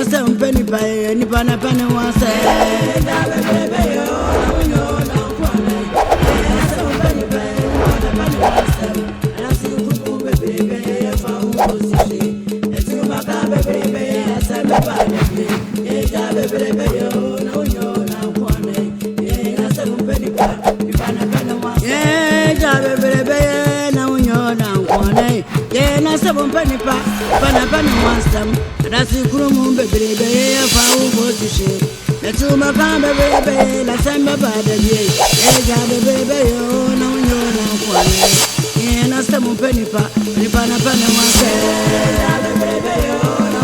some penny pie, any pana penny was said. Seven penny pa, penny wants them. That's the room, baby, if I will go to shit. The two my baby, let's send my body. Baby, oh, no, you're not one. Yeah, seven penny pa, penny wants them. Baby, oh, no,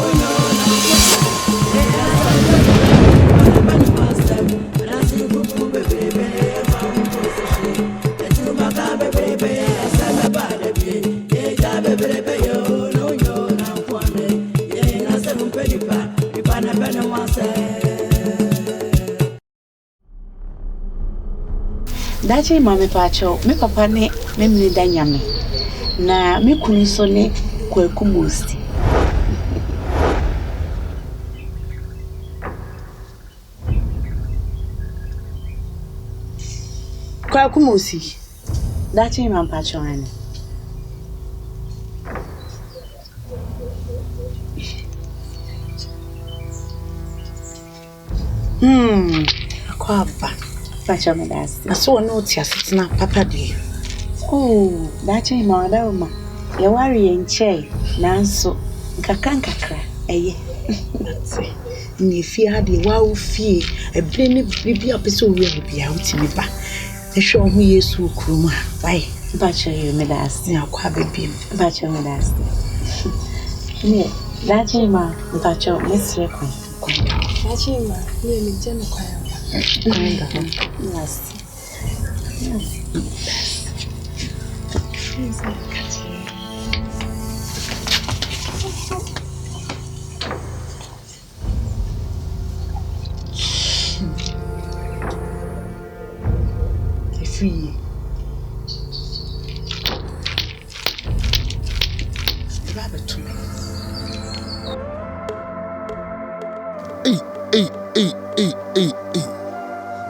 penny wants them. That's the room, baby, if I will go to shit. The two my baby, let's send my body. Baby, Dachi mama pacho me papa ne me mni danyame na me kunu so ne Kwaku Mosi. Kwaku Mosi Dachi mama pacho ane Kwaba pacho me dasi so no tia sitina papa de oh Dachi mama dauma ya wari yenche nanso nkakra eye ati ni fi ade wa wo fie ebre ni bibi apese owi bia utimi ba ehwe ohu Yesu kuruma bai pacho me dasi akwa bebim pacho me dasi ni Dachi mama pacho mesre kwa Dachi mama ni mjema kwa yes. Free. Rabbit to me. Hey.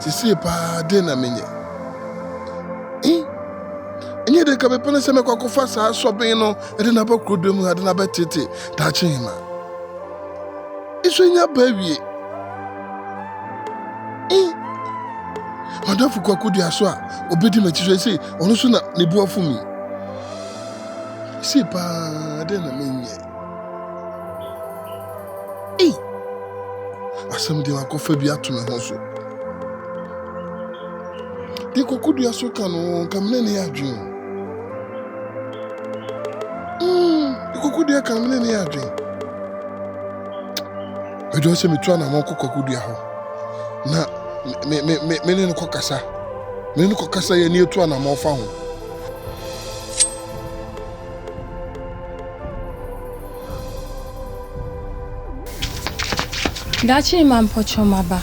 Sisi pa de na menye. Enye de ka be pele se me kwakofa sa sobin no, e de na ba krodom ha de na ba tete, ta chima. Iso nya ba wie. Madafu kwakodu aso a, obedi machi so se, ono so na ne bu afumi. Sisi pa de na menye. Asem de wakofa bi ato me ho so. Di kwakodu aso ka no kamne ne adwen. Di kwakodu aka kamne ne adwen. Edo se mitu na mo kwakodu aho. Na me ne ko kasa. Me ne ko kasa ye ni etu na mo fa ho. Dachi mama pocho maba.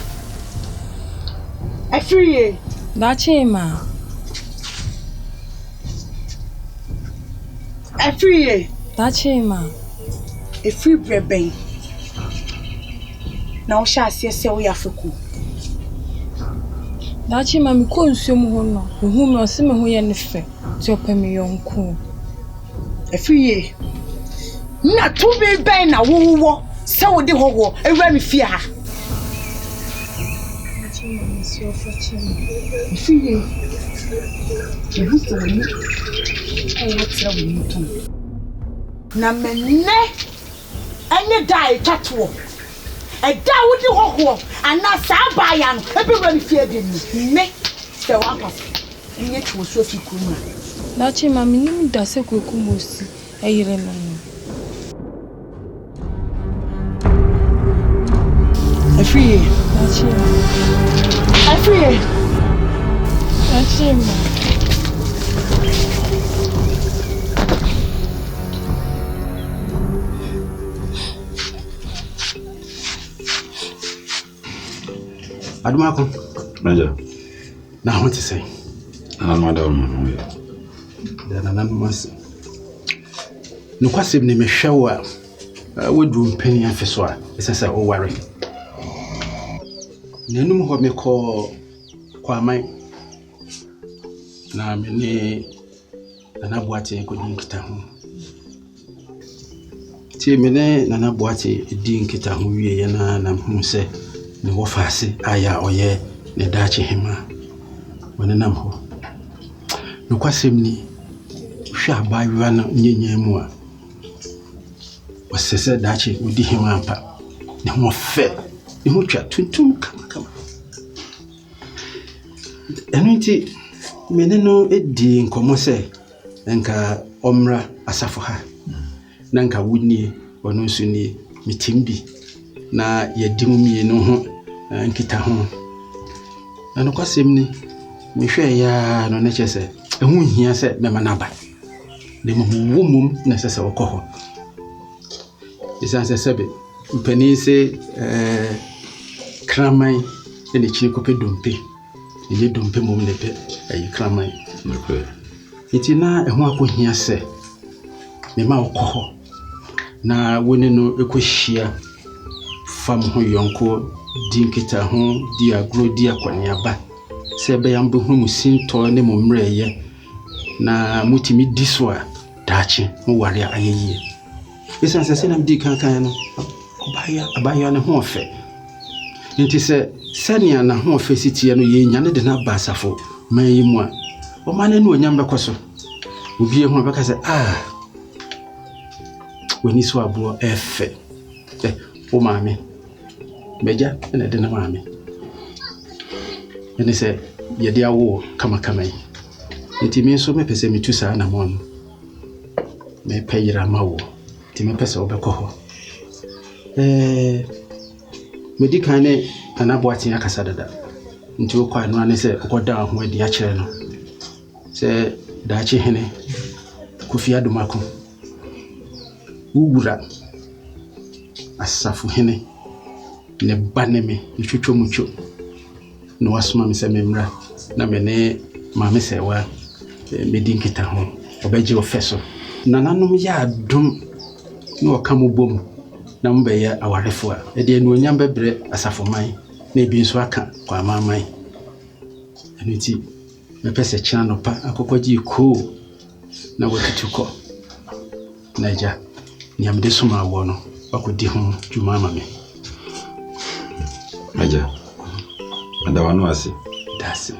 Free. Dachi mama. Free. Dachi mama. Free brebe. Na o sha ase wo yafuku. Dachi mama ko nsuom ho no. Ehu me ose me ho ye ne fe. Ti opemi yonku. Free. Na to be ben na wo. Se wo de howo ewura me fie ha. Fie. Ehu so ni. Ayo tra wo ni tu. Na menne anye dai twatwo. E da wo de howo ana sa ba ya no e be wura me fie de ni. Ne se wa pa. Nye tu so fi kuma. Dachi mama nim da se Kwaku Mosi eyire no. Free. Free. Adumako. Major. Now what to say? Madam. Then I must. No question me shower. wodu penny and feswa is a worry. Nenum ho me call Kwamai na me Nana Boate ko din kita ho. Ti me ne Nana Boate din kita ho wie na hu se ne wo faase aya oye ne dachi hema. Wona nam ho. No kwasem ni hwa abayiwa na nyenya mu a. Wasese dachi odi hema ampa. Ne ho fe. Ne ho twa tuntum kama. Enunti meneno edi nkomo se nka omra asafo ha na nka wuni ono nso ni mitimbi na yedimu mienu ho nkita ho na no kwasem ni mehwe ya no na chese ehu hia se mema na ba de mum na sese okoho isanse sebe mpani se kramai ene chi kope dompe ye dompe mum ne pe ayi kramai okay itina ehu akohia se mema okoho na woni no ekohia fam ho yonko dinkita ho di agro di akwaniaba se be yambe hu musinto ne momreye na mutimi diswa dachi mo ware ayeye isanse se nam di kankan no abaya ne ho fe nti se sania na ho fe sitie no ye nya ne de na basafo mayi mu a o mane no nyamba kwaso obi ho beka se woni so abo efe o maame beja ene de na maame ene se ye dia wo kama yi nti mi so me pese mi tu sa na mo no me peyira mawo ti me pese obekọ ho medical ne Anaboatin akasa dada nti o kwa no ane se okoda ho adi a kire no se daachi hene Kofi Adomako ugura asafu hene ne baneme twetwomucho no wasoma me se memra na me ne maame se wa medinkita ho obeje ofeso nananom ya adom no okamobom na mbe ya awarefo a e de no nyam bebre asafo man na ebi nso aka kwa amaman aniti me pese chana no pa akokwaji ko na watutuko naija nyamde suma wo no akodi ho dwuma ma me Aja adawano ase dasi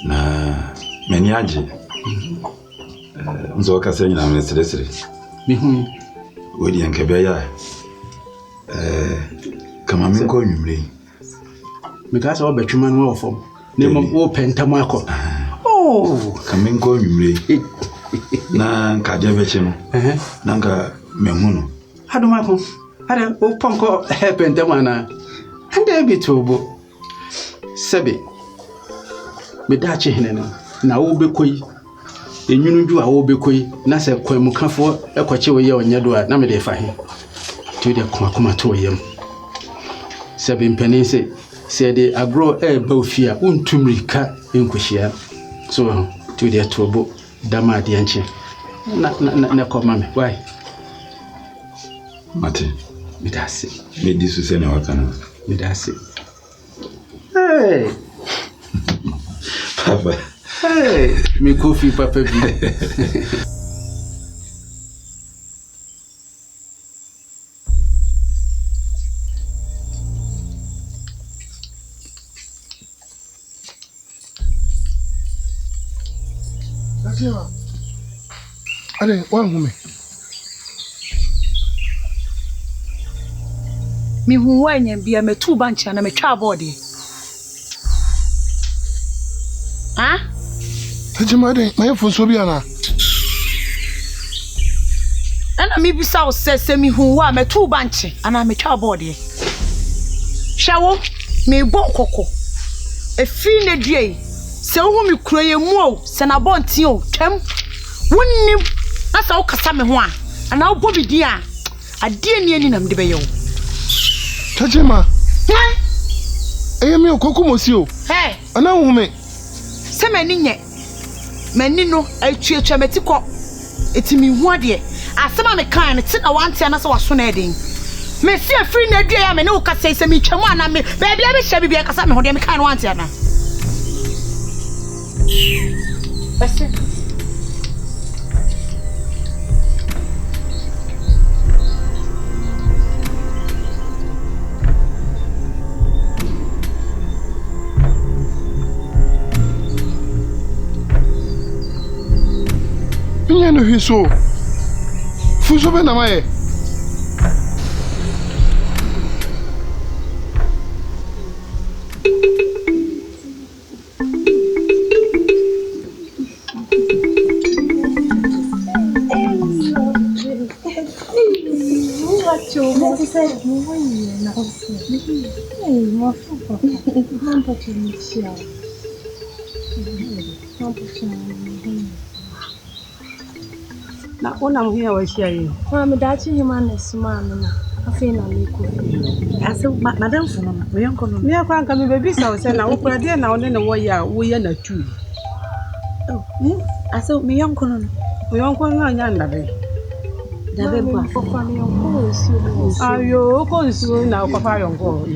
na meni aje nzo ka se nyina me sere mi hu wodi anke be ya kama me ko nwumre me ka se obetwuma no ofom ne mo wo pentam akọ kama me ko nwumre na nka je beche no na nka mehu no Adomako ada o ponko pentam ana ande bitobo sebe me dachi hene no na wo bekoi enwunu du a wo bekoi na se kwamukafo ekwache wo ye onyedo a na me de fa he to de kwakoma to yem sebe mpani se de agro ba ofia untumrika enkohia so to de tobo dama de anche na koma me why mate midasi me disu se na wakana midasi hey papa hey me Kofi papa bi Ade wangume mi hu wanya bia metu bancha na metwa body Tajimade my fonso bia na ana mi bisa o sese mi hu wa metu banche ana metwa body shawo me bo kokko efi ne due se wo mi kuro ye mu o se na bonti o twam wonnim na sa o kasa me ho a ana wo bidi a ade ni nam de beyo Tajima mi okokumosi o ana hume se mani nye mani no atwa metiko etimi hu ade asema me kan ne tina wanti ana se waso na edin me si afiri na dua ya me ne wo kasa se me twam ana me baby a me hye bibia kasa me ho de me kan wanti ana basi Minha no riso. Fuso bem na mãe. Na ona mu ya wahia yi. Me dachi hima na suma me na. Afi na me ko. Ase madam funu no. Me yonko no. Me akwa nka me baby sa wo se na wo kura de na wo ne wo ya wo ya na tu. Oh, ase me yonko no. Me yonko no anya ndabe. Dabe bua. Papa me yonko si o. Ayo ko nsu na ko fa yonko.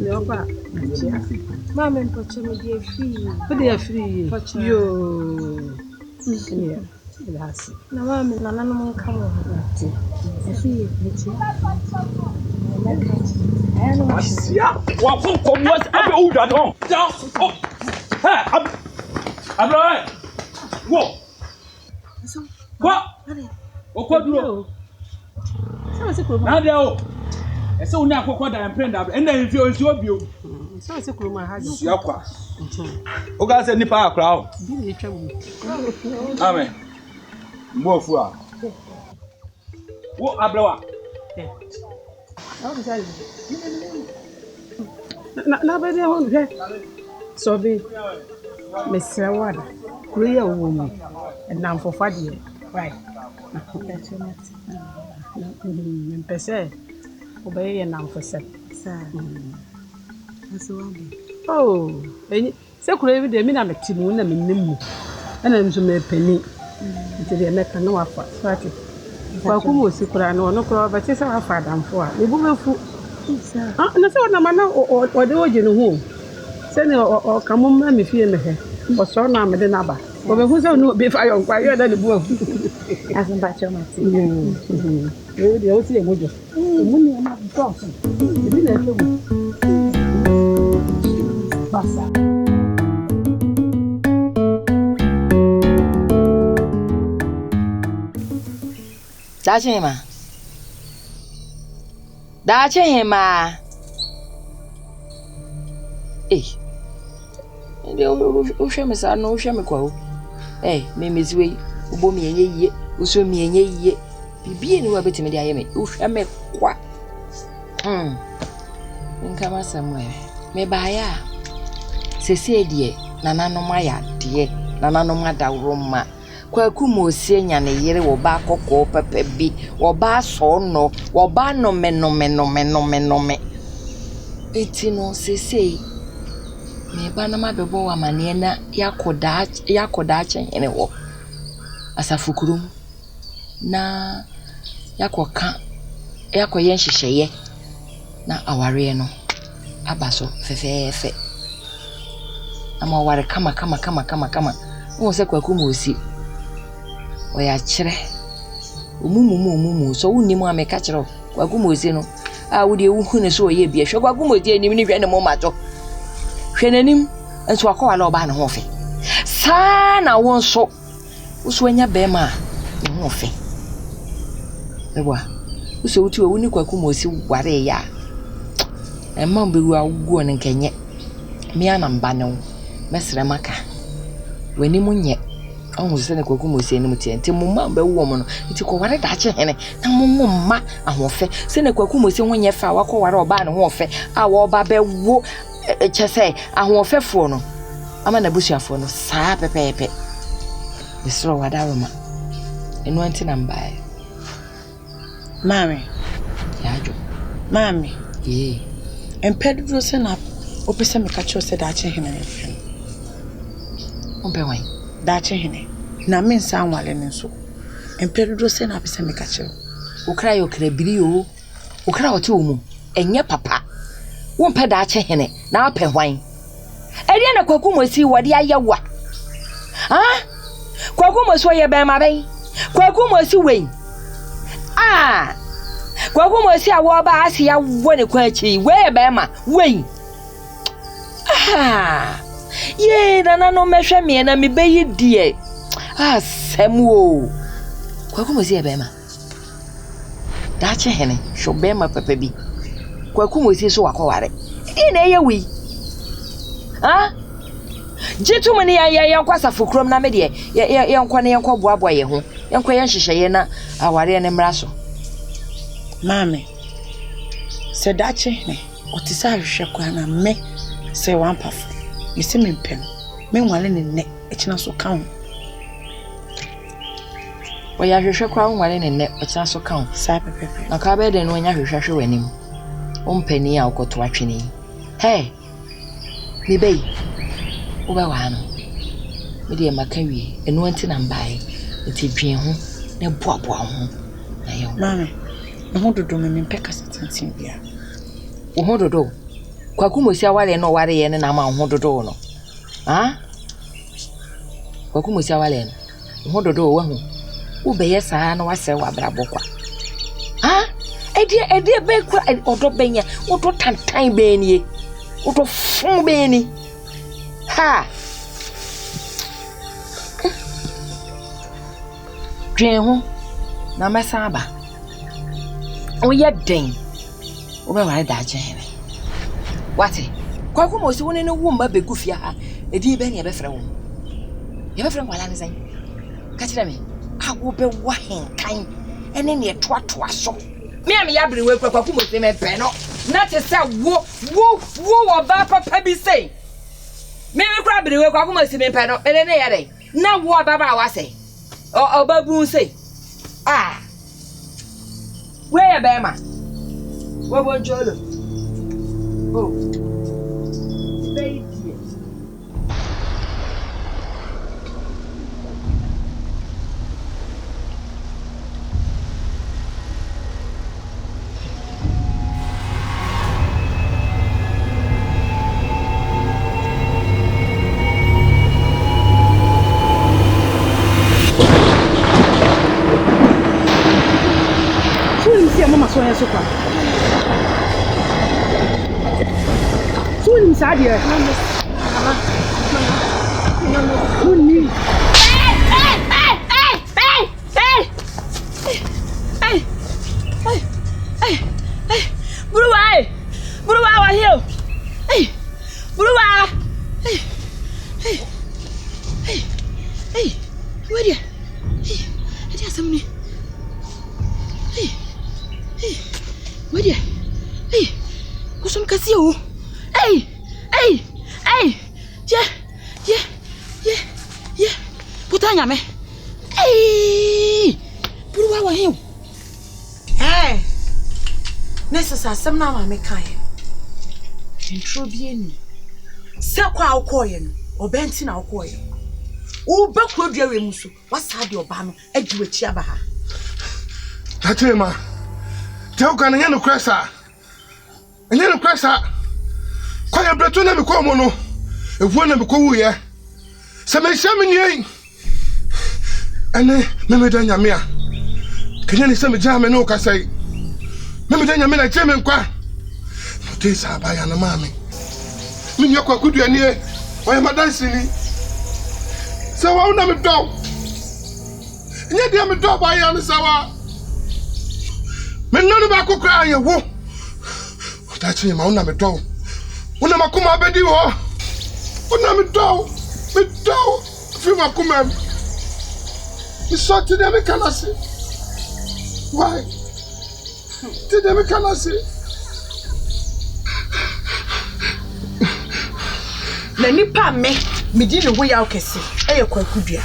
Leopa. Mama mpoche me die free. Put the free. Yo. Yeah. That's. Na mama na nanu mo nka mo. Free beti. Asia. Wa fun ko mo abi o dwa don. Down. Oh. Hey, Abra. Wo. Kwa. O ko duro. Se ko na de o. Ese oni akokọ da emprenda e na enfi onsi obi o. Se ko ma ha. Si akwa. O ga se nipa akra o. Bi ni twa mu. Amen. Mbo fu a. Wo Abra. Na ba de ho hwe. So bi. Mesra wada. Kuro ya wo mu. Na mfofa de. Right. Mpese obeye na mfose sa aswambi oh eni se kuro ebi de mi na metimu na mennem ana nso me pani nti de me kan na wafa swati kwa kuma osi kura na ono kura ba tese wafa adamfo a ebu befu na se ona mana o de oje no ho se ne o kamum ma me fie me he o so na me de na ba o be hu se no be fa yo kwa yo da ne bu afu asamba choma ti e de o ti e mojo mu ni ma do so e bi na e mu basa Dachema. Eh. Ndio usheme sana usheme kwa. Memeziwe ubo mienye yiye, uso mienye yiye. Bibie ni wabeti me dia yeme. Usheme kwa. Nkama samwe. Me baya. Sese die nananom aya die, nananom adawroma. Kwa kumosie nya ne yere wo ba kokko pepe bi, wo ba so no, wo ba no me. Eti no sese. Me ba na mabebo wa mane na yakoda hene wo. Asafukurum na yakoka yakoye nhyehyeye na aware no abaso fefefe. Ama ware kama. Wo se kwa kumosi. Oya kire. Omumu so wonimu ameka kire kwa kumosi no. Wo de wo hu ne so oye bia hwe kwa kumosi anim ni hwe ne mo mato. Hwe nanim enso akwa wala oba ne ho fe. Sa na won so. Wo so anya be ma ne ho fe. Eba. Wo so wuti wo ni kwa kumosi ware ya. Emma beru awu ne nkenye. Me anamba ne wo. Mesre maka. Wani munye. Onwu se ne kwa kumosi anim tie. Nti mumma be wo mo no. Nti ko ware da che hene. Na mumma ahofe. Se ne kwa kumosi honye fa wakọ ware oba ne ho fe. A wo ba be wo chese ahofefo no. Ama na busuafo no saa pepepe. Besro wadaroma. Enu anti na mbae. Mami. Yajo. Mami. Eh. Pedro se na opese me kacho se da che hene. Ompe wan. Dache hene. Na mensa anwale nso. Empedodo se na pese meka kire. Okra yo kra biri o. Okra wote omu. Enye papa. Wompe dache hene na ape hwan. Eri na kwaku mosi wode ayewa. Ah? Kwaku mosi ye be ma ben. Kwaku mosi wen. Ah! Kwaku mosi awo ba ase ya wone kwachi we be ma wen. Ah! Ye nana no mehwe me na me beyi die. Ah, semu. Kwaku mosi ye be ma. Dache hene sho be ma papa bi. Kwaku mosi so wakware. Na ye wi. Ah? Jitu mani ya kwasa fukrom na me de ye nkwa na ye nkwa boaboa ye ho. Ye nkwa ye nhyehyeye na aware ne mra so. Mame. Se dache ne otisa hwehwe kwa na me se wampafo. Me se me mpem. Me nwale ne ne ekina so ka ho. Wo ya hwehwe kwa nwale ne ne ekina so ka ho. Sa pepe. Na ka be de no nya hwehwe wanim. Ompani a ukoto atwene. Hey. Me bey. Oba wa no. Me de maka wie, eno anti na mbae. Nti dwen ho na boaboa ho. Na ye. Mame. Ho dodo me mpeka satantin bia. Wo ho dodo. Kwaku mosi awale no ware ye ne na ma ho dodo no. Ah? Kwaku mosi awale no. Ho dodo wo ho. Wo be ye saa na wase wa brabo kwa. Ah? Edi be kwa odo benya, odo tantan be nie. Odo fun be ni. Ha. Dwen ho na mesaba. Oye den. Oba ware da je hele. Wate? Kwaku mosi woni ne wo mba begu fia ha. Edi be ne ye be frɛ wo. Ye be frɛ wala ne zan. Ka kire me. Awo be wa henkan. Ene ne toatoa so. Me am ya bere we kwaku mosi me pe no. Na te say wo ba papa bi say. Me kura bere we kwaku mosi me pe no. Ene ne ye dey. Na wo baba wa say. O babu say. Ah. Where ya be ma? Wo bo jolo. Oh. Baby. Mama so yeso kwa. So ni msaadi wewe. Mama. Kuni. Buruwa wa hiyo. Buruwa. Where ya? Adi asamni. Where ya? Kusum kasi o. Yeah. Putanya me. Buruwa wa hiyo. Nessa asem na ma me kan. Intro bi eni. Se kwa akoye no, obenti na akoye. Wo ba krodua we muso, wasa de oba no adi wachi aba ha. Tachema. Tell kan nya no kwesa. Nya no kwesa. Kwa ya breto na me kwa mo no. Efu na me kwa wu ye. Se me hia me nie. Ane me da nyame a. Kenya ni se me ja me no kasai. Me da nyame na cheme nkwa. No te sa ba ya na mame. Me nyakwa kudua nie. Oya madansi ni. Se wa una me do. Nya dia me do ba ya no sawa. Me nanu ba kokra ye wo. Tachi ma una me do. Una makuma abedi wo. Una me do. Me do. Fi makuma. Me so ti dem kana se. Why? Ti dem kana se. Na nipa me di ne wo ya okese. Eye kwakudua.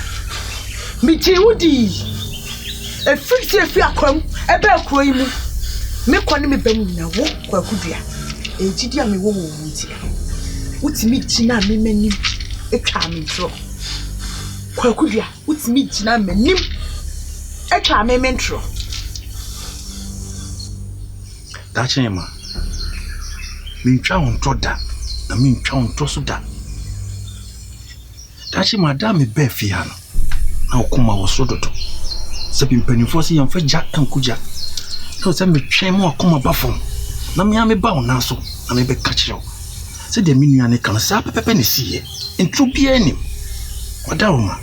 Me ti wudi. Efiti efi akwam ebe akuro yi mu. Me kwani me bam na wo kwakudua. Ejidi a me wo wo nti. Uti mi ti na me mani etwa me dro. Kwakudia, what's me China menim? Etwa me mentro. Dachema. Mincha onto da. Na mincha onto so da. Dachema da me be fia no. Na okoma wo so dodo. Se pimpanifo se yamfa ja ankuja. No se me twen mo akoma bafom. Na me ame ba wona so. Na me be ka kire wo. Se de me nuane kan sa pepepe ne siye. Entro bia anim. Wadawoma.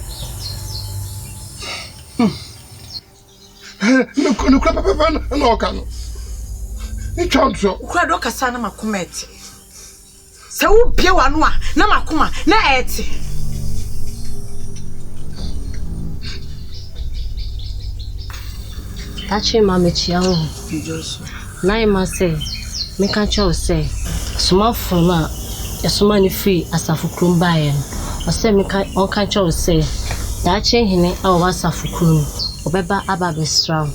No crap papa no kan. Ni chanso. Ukura do kasa na makoma eti. Se wo bie wano a na makoma na eti. Tachi mama chiao. Na ima say me kan cho say suma fuma ya suma ni free asafu krumba yen. O say me kan on kan cho say Tachi hine a wa asafu krum. Obeba aba be straw.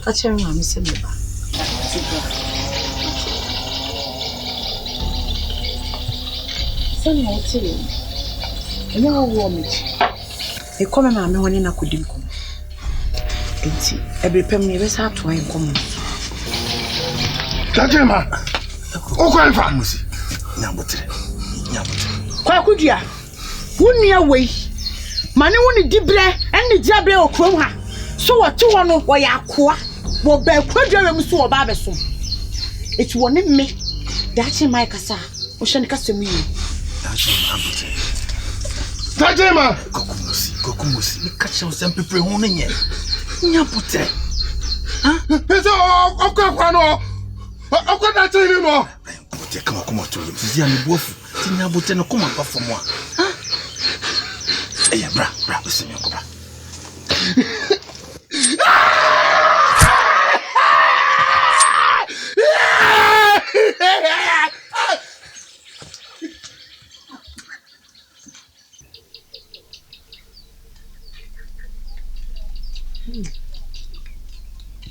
Tachi mama say me ba. Sani oti. Enya wo me. E come mama woni na kodim kom. Enti every pem ni be sa to en kom. Tajema. O ko alfa musi. Nyabotre. Kwakudua. Wunua wei. Mane woni dibre enne diabre okrom ha. So watu wono wo yakoa. Wo ba kwadua wem so wo ba beso. Eti woni me. Dachi mai kasa. O hye ne kasa mi. Tajema. Kokumusi. Me kache o sempepre ho ne nye. Nyabotre. Pesa okwa no. Okwa da tini no. Bote kama to. Sisi ani bofu. Tinya bote no kuma pa for moi. Eh bra, listen me bra.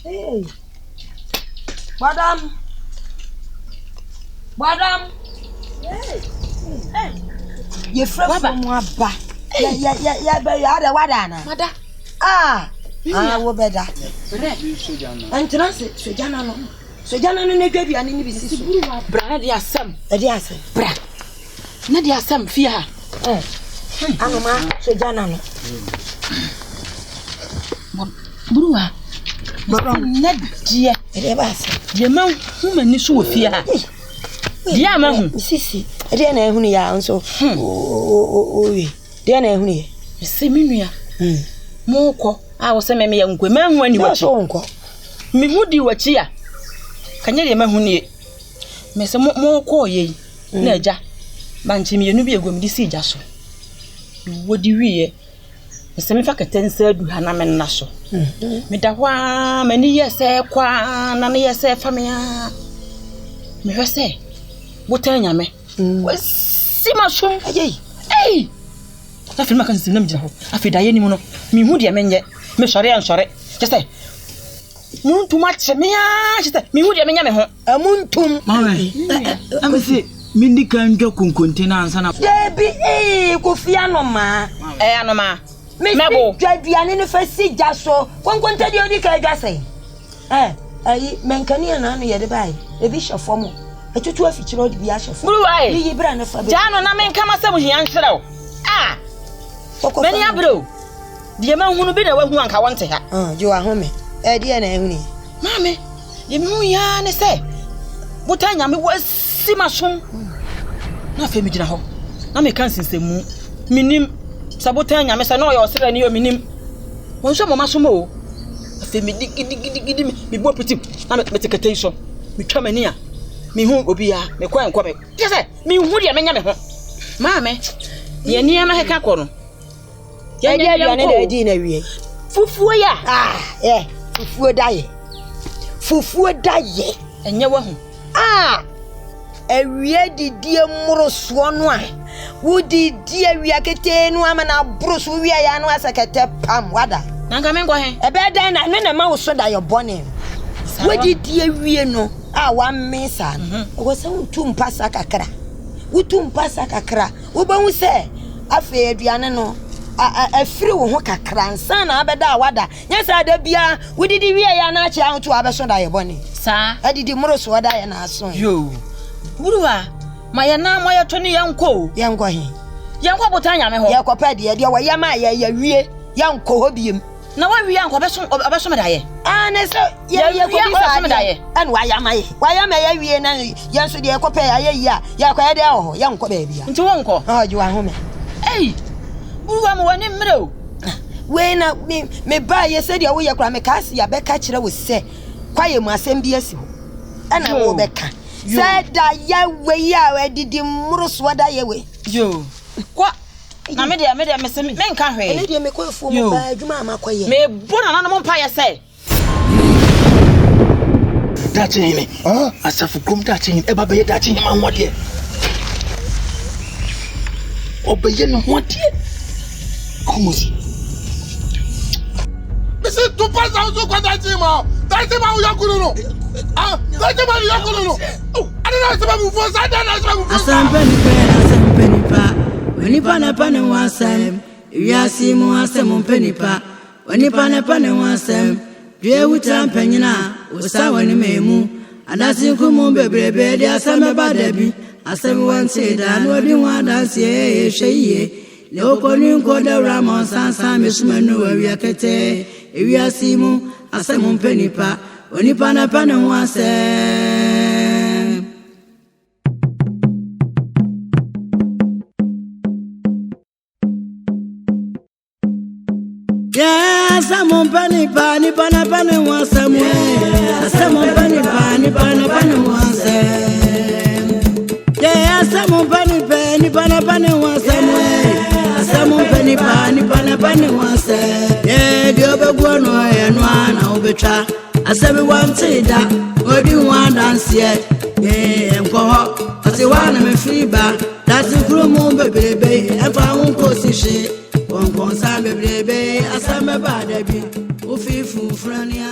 Hey. Madam. Hey. You from Waba. Yeah, but you are Wadana. Mada. Ah, wo beda. Entrance, Sojana no. Sojana no negbi ani ni bisi. Bra de asem. Bra. Na de asem fia. Anoma Sojana no. Buruwa. Na die. E ba se. Je ma hu mani so fia. Dia ma hu. Sisi. E na ehunu ya nso. Owi. Dia na ehunu ye. Se minua. Moko a wo se meme ya nkwe ma hu ani wachi. Mi hudi wachi a. Kanya de ma hu nie. Me se moko ye. Na aja. Banchi mi enu bi egom di si ja so. Wodi wiye. Me se me fa ketensa adu ha na me na so. Me da hwa mani ye se kwa na ne ye se fa me a. Me hwe se botan nyame. Wasi ma so. Ei. Na filma kan sinam jira ho. Afida ye ni mu no. Mi hu de menye. Me sore an sore. Je say. Muntu ma che me a, je say. Mi hu de menya me ho. Amuntum. Mame. Amse mindi kan dwa kunkunte na ansa na. Debi Kofi Anoma. Anoma. Mebo. Dwaduane ne fa si ja so. Konkonte de odi ka ja sei. Ayi menkani na no ye de bai. Ebi shefo mo. Etutu afichiro de bi a shefo. Buluwai. Yi bra na fa be. Jano na menka masem hia nhrew. Mani abro. Die ma hunu bi na wahu anka wonte ha. Jo ahome. Die na ehuni. Mame, ye mi hu ya ne se. Botanya me wasi masom. Na fa mi gina ho. Na me kan sinsemu. Minim sabotanya me se na o yo sere ni yo minim. Wonso mo masom o. Afa mi digidi mi bo piti. Na me tekete so. Mi twa mani a. Mi hu obi ya, me kwa enko me. Je se mi hu de menya me ho. Mame, ye ni ama heka ko no. Ya dia ne da di na wie. Fufuo ya. Fufuo daye. Enye wa hu. Ewie didi mmoroso no a. Wo didi awia kete no ama na broso wia ya no asakete pam wada. Nanga mengo he. Ebe dan na ne ma wo so da yo bone. Wo didi awie no wa mesa. Wo se untu mpasa kakra. Utu mpasa kakra. Wo ba hu se afa aduane no a free wo kakra nsa na abeda awada nya sa da bia wo didi wie ya na achi ahụ to abeso da ye boni sa adidi muro so da ye na aso yo buruwa ma ye na mo ye to ne yanko he yanko botanya me ho ye kopa de ye wa ye ma ye wie yanko ho biem na wa wie yanko abeso me da ye ne so ye ko bi sa me da ye an wa ya ma ye wie na ye so de ye kopa ya ye ya kwa ye de ho yanko ba bia nti wonko ji wa ho me buruwa mo wani mmerɛ we na me ba ye sɛ dia wo ye kra me ka se ya bɛka kyerɛ wo sɛ kwaye mu asɛm bi asi ho ɛna wo bɛka sɛ da ya we ya we didi mmuru so da ye we yo kwa na me dia me se me nka hwe ɛne dia me kɔ fu mo ba adwuma amakoye me bona na mo mpa ye sɛ dachi asafu krom dachi eba be dachi ma nwode obeye no nwode Comment ça? Mais c'est tout pas ça où quoi d'attiment où y'a coulono ah d'attiment où y'a coulono allez c'est pas vous faut ça dans c'est pas vous asampenipa onipa na pane wasem wiasi mu asem penipa onipa na pane wasem dwe wuta mpanyina usawani memu adasi kumu bebrebe de asame badabi asem wanse da no di wadanse ye hweye Leoponi nkoda Ramon sansa mesumenu wiakete ewiasimu asemu penipa onipa na pane wase asemu penipa ni pana pane wase mu asemu penipa ni pana pane wase asemu penipa ni pana pane wase mu Asamu pani wase ye dio begwo no ye no ana obetwa asabi wante da odi wan dance ye enko ho ati wana me friba dati krumu bebrebe efa unko sishi won kon sa bebrebe asame ba da bi ofifu frania